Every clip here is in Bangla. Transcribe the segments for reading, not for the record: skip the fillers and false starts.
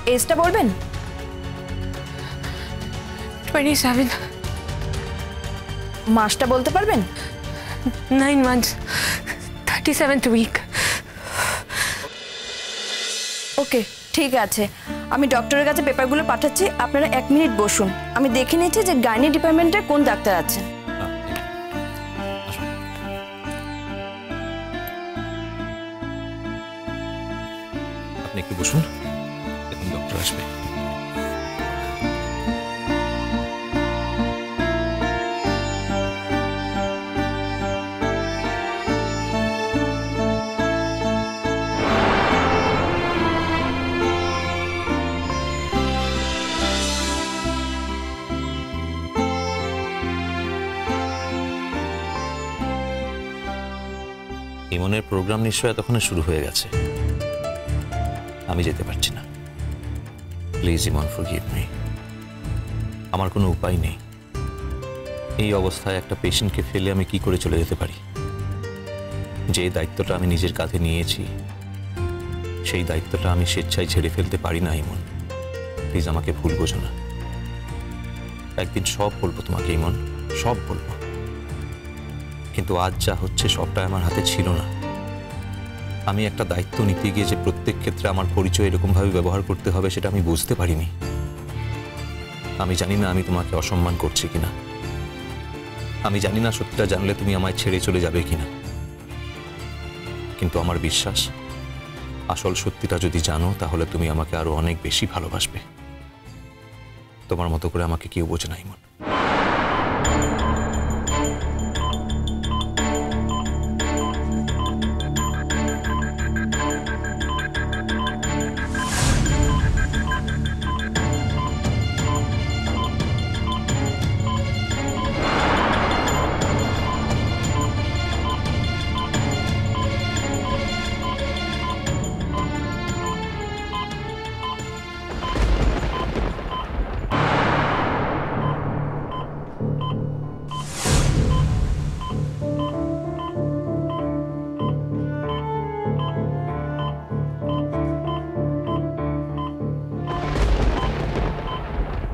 এজটা বলবেন? 27। মাসটা বলতে পারবেন? 9 months, 37th week। ওকে, ঠিক আছে, আমি ডক্টরের কাছে পেপারগুলো পাঠাচ্ছি। আপনারা 1 মিনিট বসুন, আমি দেখে নিচ্ছি যে গাইনি ডিপার্টমেন্টে কোন ডাক্তার আছেন। আপনি একটু বসুন, এখন ডক্টর আসবে। ইমনের প্রোগ্রাম নিশ্চয় এতক্ষণে শুরু হয়ে গেছে, আমি যেতে পারছি না। Please Emon, forgive me. আমার কোনো উপায় নেই। এই অবস্থায় একটা পেশেন্টকে ফেলে আমি কি করে চলে যেতে পারি? যে দায়িত্বটা আমি নিজের কাঁধে নিয়েছি, সেই দায়িত্বটা আমি স্বেচ্ছায় ছেড়ে ফেলতে পারি না ইমন। প্লিজ আমাকে ভুল বোঝো না। একদিন সব বলবো তোমাকে ইমন, সব বলবো। কিন্তু আজ যা হচ্ছে সবটাই আমার হাতে ছিল না। আমি একটা দায়িত্ব নিতে গিয়ে যে প্রত্যেক ক্ষেত্রে আমার পরিচয় এরকমভাবে ব্যবহার করতে হবে সেটা আমি বুঝতে পারিনি। আমি জানি না আমি তোমাকে অসম্মান করছি কিনা, আমি জানি না সত্যিটা জানলে তুমি আমায় ছেড়ে চলে যাবে কিনা, কিন্তু আমার বিশ্বাস আসল সত্যিটা যদি জানো তাহলে তুমি আমাকে আরো অনেক বেশি ভালোবাসবে। তোমার মতো করে আমাকে কেউ বোঝে না ইমন।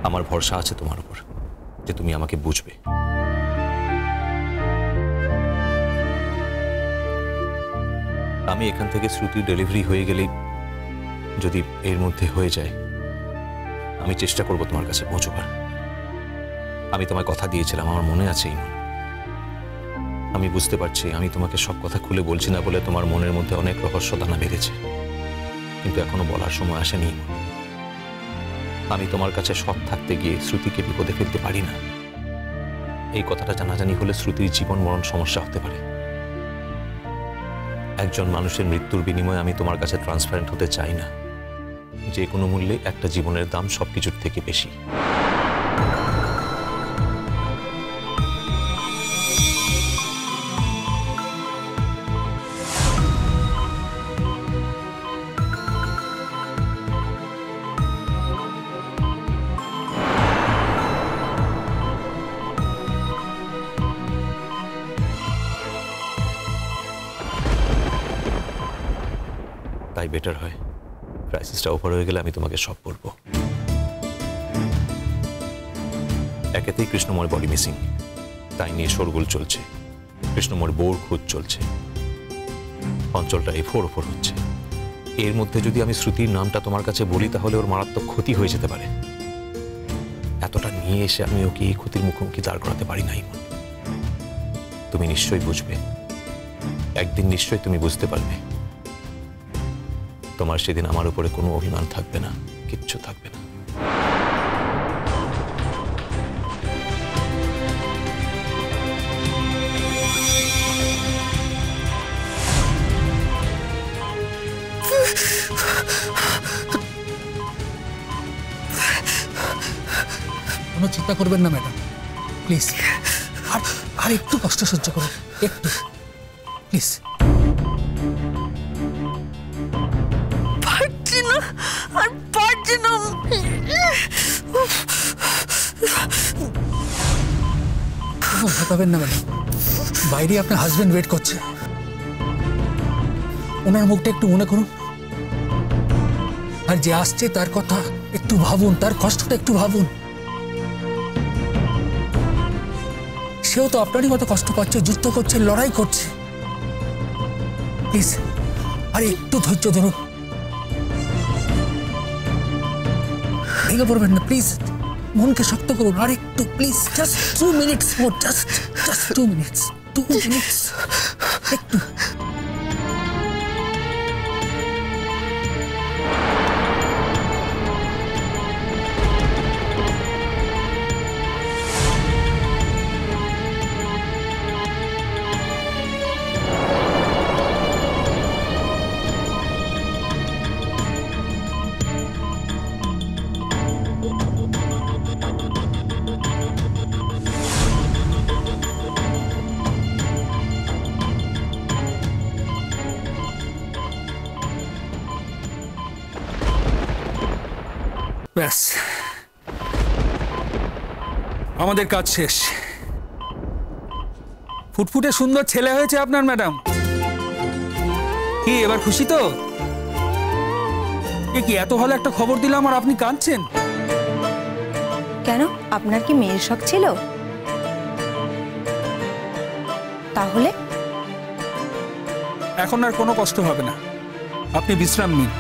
আমার ভরসা আছে তোমার উপর যে তুমি আমাকে বুঝবে। আমি এখান থেকে শ্রুতি ডেলিভারি হয়ে গেলেই যদি এর মধ্যে হয়ে যায়, আমি চেষ্টা করব তোমার কাছে পৌঁছবার। আমি তোমায় কথা দিয়েছিলাম, আমার মনে আছে ইমন। আমি বুঝতে পারছি আমি তোমাকে সব কথা খুলে বলছি না বলে তোমার মনের মধ্যে অনেক রহস্য দানা বেঁধেছে, কিন্তু এখনো বলার সময় আসেনি ইমন। আমি তোমার কাছে সৎ থাকতে গিয়ে শ্রুতিকে বিপদে ফেলতে পারি না। এই কথাটা জানাজানি হলে শ্রুতির জীবন মরণ সমস্যা হতে পারে। একজন মানুষের মৃত্যুর বিনিময়ে আমি তোমার কাছে ট্রান্সপারেন্ট হতে চাই না। যে কোনো মূল্যে একটা জীবনের দাম সবকিছুর থেকে বেশি। তাই বেটার হয় ক্রাইসিসটা ওভার হয়ে গেলে আমি তোমাকে সব বলবো। একেতেই কৃষ্ণময়ের বডি মিসিং, তাই নিয়ে শোরগোল চলছে। কৃষ্ণময়ের বউর খোঁজ চলছে, অঞ্চলটা এফোর ওফোর হচ্ছে। এর মধ্যে যদি আমি শ্রুতির নামটা তোমার কাছে বলি তাহলে ওর মারাত্মক ক্ষতি হয়ে যেতে পারে। এতটা নিয়ে এসে আমি ওকে এই ক্ষতির মুখোমুখি দাঁড় করাতে পারি না ইমন। তুমি নিশ্চয়ই বুঝবে, একদিন নিশ্চয়ই তুমি বুঝতে পারবে। তোমার সেদিন আমার উপরে কোনো অভিমান থাকবে না, কিচ্ছু থাকবে না। কোনো চিন্তা করবেন না ম্যাডাম, প্লিজ। আর একটু কষ্ট সহ্য করুন, একটু প্লিজ। ভাবেন না ম্যাডাম, বাইরে আপনার হাজবেন্ড ওয়েট করছে, ওনার মুখটা একটু মনে করুন। আর যে আসছে তার কথা একটু ভাবুন, তার কষ্টটা একটু ভাবুন। সেও তো আপনারই মতো কষ্ট পাচ্ছে, যুদ্ধ করছে, লড়াই করছে। প্লিজ আর একটু ধৈর্য ধরুন, ভেঙে পড়বেন না প্লিজ। মনকে শক্ত করুন আর একটু please, just 2 minutes more, just 2 minutes, 2 minutes একটু। ব্যাস, আমাদের কাজ শেষ। ফুটফুটে সুন্দর ছেলে হয়েছে আপনার ম্যাডাম। কি এবার খুশি তো? কি এত ভালো একটা খবর দিলাম আর আপনি কাঁদছেন কেন? আপনার কি মেয়ের শখ ছিল? তাহলে এখন আর কোনো কষ্ট হবে না, আপনি বিশ্রাম নিন।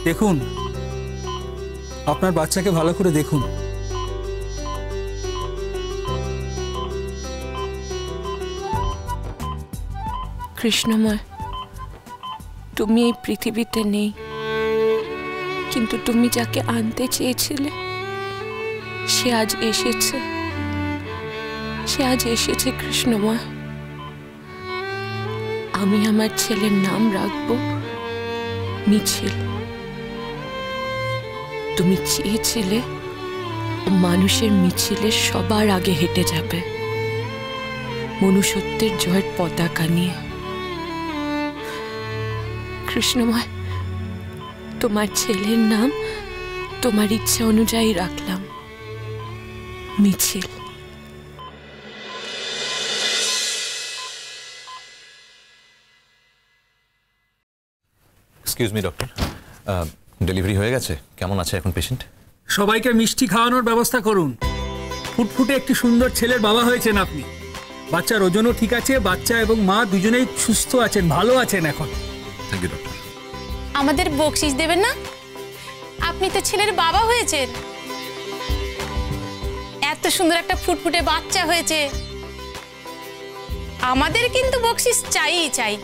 দেখুন, আপনার বাচ্চাকে ভালো করে দেখুন। কৃষ্ণময়, তুমি এই পৃথিবীতে নেই, কিন্তু তুমি যাকে আনতে চেয়েছিলে সে আজ এসেছে। সে আজ এসেছে কৃষ্ণময়। আমি আমার ছেলের নাম রাখবো মিছিল। তুমি চেয়েছিলে মানুষের মিছিলে সবার আগে হেঁটে যাবে, মনুষ্যত্বের জয়ের পতাকা নিয়ে। কৃষ্ণময়, তোমার ছেলের নাম তোমার ইচ্ছা অনুযায়ী রাখলাম, মিছিল। এক্সকিউজ মি ডক্টর, ডেলিভারি হয়ে গেছে? কেমন আছে এখন পেশেন্ট? সবাইকে মিষ্টি খাওয়ানোর ব্যবস্থা করুন। ফুটফুটে একটি সুন্দর ছেলের বাবা হয়েছেন আপনি। বাচ্চার ওজনও ঠিক আছে, বাচ্চা এবং মা দুজনেই সুস্থ আছেন, ভালো আছেন এখন। Thank you doctor. আমাদের বকশিশ দেবেন না? আপনি তো ছেলের বাবা হয়েছেন, এত সুন্দর একটা ফুটফুটে বাচ্চা হয়েছে, আমাদের কিন্তু বকশিশ চাইই চাই।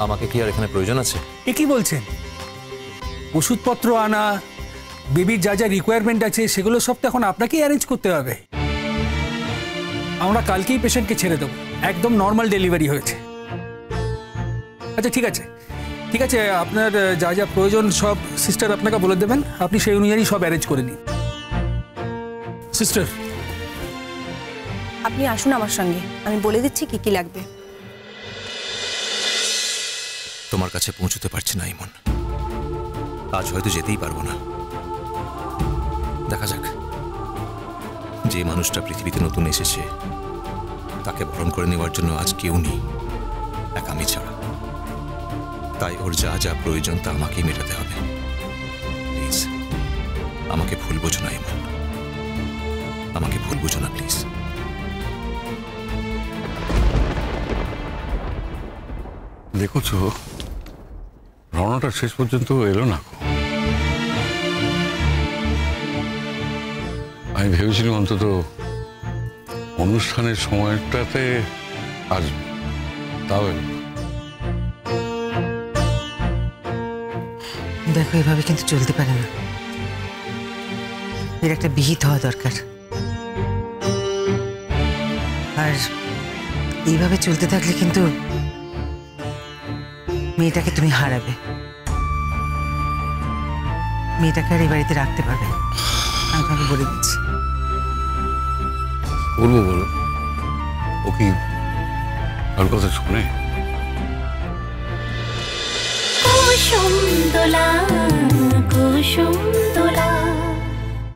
আমাকে কি আর এখানে প্রয়োজন আছে? এ কি বলছেন? ওষুধপত্র আনা, বেবির যা যা রিকোয়ারমেন্ট আছে সেগুলো সব তো এখন আপনাকেই অ্যারেঞ্জ করতে হবে। আমরা কালকেই পেশেন্টকে ছেড়ে দেবো, একদম নর্মাল ডেলিভারি হয়েছে। আচ্ছা ঠিক আছে, ঠিক আছে, আপনার যা যা প্রয়োজন সব সিস্টার আপনাকে বলে দেবেন, আপনি সেই অনুযায়ী সব অ্যারেঞ্জ করে নিন। সিস্টার, আপনি আসুন আমার সঙ্গে, আমি বলে দিচ্ছি কি কি লাগবে। তোমার কাছে পৌঁছতে পারছি না ইমন, আজ হয়তো যেতেই পারবো না। দেখা যাক, যে মানুষটা পৃথিবীতে নতুন এসেছে তাকে বরণ করে নেওয়ার জন্য আজ কেউ নেই, এক আমি ছাড়া। তাই ওর যা যা প্রয়োজন তা আমাকেই মেটাতে হবে। প্লিজ আমাকে ভুল বোঝো না ইমন, আমাকে ভুল বোঝো না প্লিজ। দেখছো রওনাটা শেষ পর্যন্ত এলো না। আমি ভেবেছিলাম অন্তত অনুষ্ঠানের সময়টাতে আসবে, তাও এলো না। দেখো, এভাবে কিন্তু চলতে পারে না, এর একটা বিহিত হওয়া দরকার। আর এইভাবে চলতে থাকলে কিন্তু মেয়েটাকে তুমি হারাবে, মেয়েটাকে আর এই বাড়িতে রাখতে পারবে না, আমি তোমাকে বলে দিচ্ছি। বলবো বলো, ও কি আর কথা শোনে? কুসুম দোলা